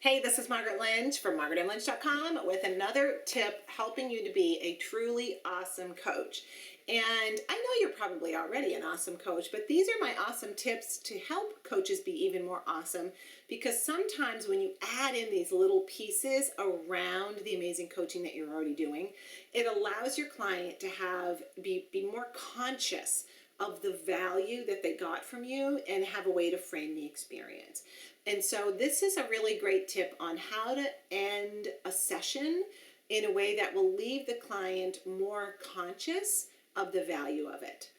Hey, this is Margaret Lynch from margaretandlynch.com with another tip helping you to be a truly awesome coach. And I know you're probably already an awesome coach, but these are my awesome tips to help coaches be even more awesome, because sometimes when you add in these little pieces around the amazing coaching that you're already doing, it allows your client to be more conscious of the value that they got from you and have a way to frame the experience. And so this is a really great tip on how to end a session in a way that will leave the client more conscious of the value of it.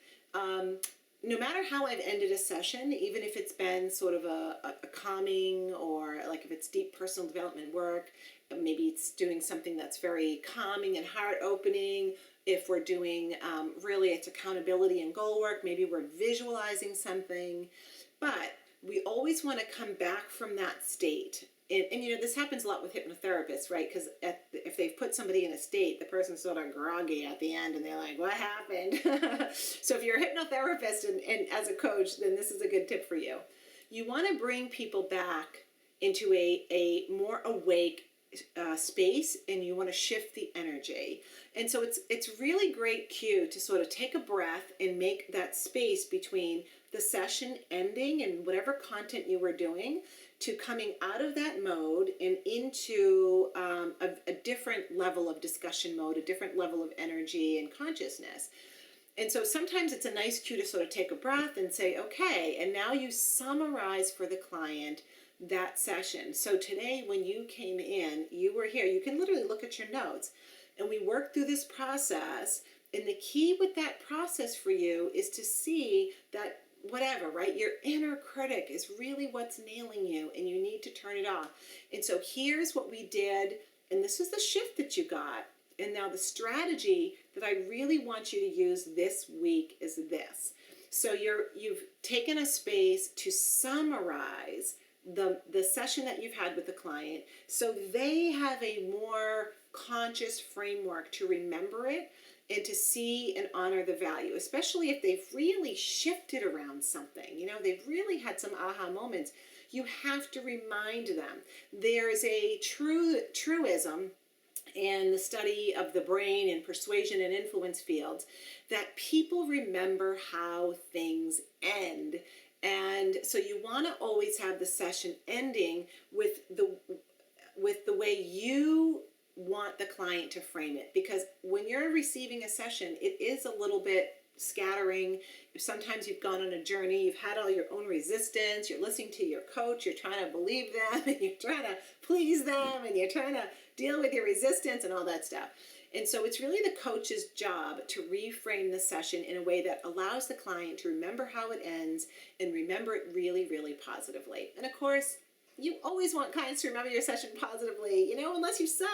No matter how I've ended a session, even if it's been sort of a calming, or like if it's deep personal development work, maybe it's doing something that's very calming and heart opening. If we're doing really it's accountability and goal work, maybe we're visualizing something. But we always want to come back from that state. And you know, this happens a lot with hypnotherapists, right? Because if they've put somebody in a state, the person's sort of groggy at the end and they're like, what happened? So if you're a hypnotherapist and as a coach, then this is a good tip for you. You want to bring people back into a more awake space, and you want to shift the energy. And so it's really great cue to sort of take a breath and make that space between the session ending and whatever content you were doing to coming out of that mode and into a different level of discussion mode, a different level of energy and consciousness. And so sometimes it's a nice cue to sort of take a breath and say, okay, and now you summarize for the client that session. So today when you came in, you were here, you can literally look at your notes, and we worked through this process. And the key with that process for you is to see that whatever, right, your inner critic is really what's nailing you, and you need to turn it off. And so here's what we did, and this is the shift that you got. And now the strategy that I really want you to use this week is this. So you've taken a space to summarize the session that you've had with the client, so they have a more conscious framework to remember it and to see and honor the value, especially if they've really shifted around something. You know, they've really had some aha moments. You have to remind them. There's a truism in the study of the brain and persuasion and influence fields that people remember how things end. And so you want to always have the session ending with the way you want the client to frame it, because when you're receiving a session, it is a little bit scattering. Sometimes you've gone on a journey, you've had all your own resistance, you're listening to your coach, you're trying to believe them, and you're trying to please them, and you're trying to deal with your resistance and all that stuff. And so it's really the coach's job to reframe the session in a way that allows the client to remember how it ends and remember it really, really positively. And of course, you always want clients to remember your session positively, you know, unless you suck.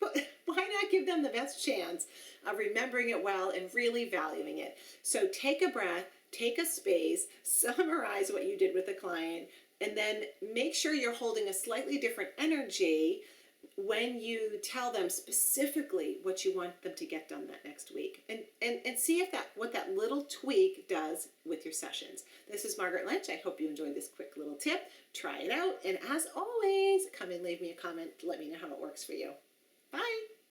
But why not give them the best chance of remembering it well and really valuing it? So take a breath, take a space, summarize what you did with the client, and then make sure you're holding a slightly different energy when you tell them specifically what you want them to get done that next week, and see if what that little tweak does with your sessions. This is Margaret Lynch. I hope you enjoyed this quick little tip. Try it out, and as always, come and leave me a comment. Let me know how it works for you.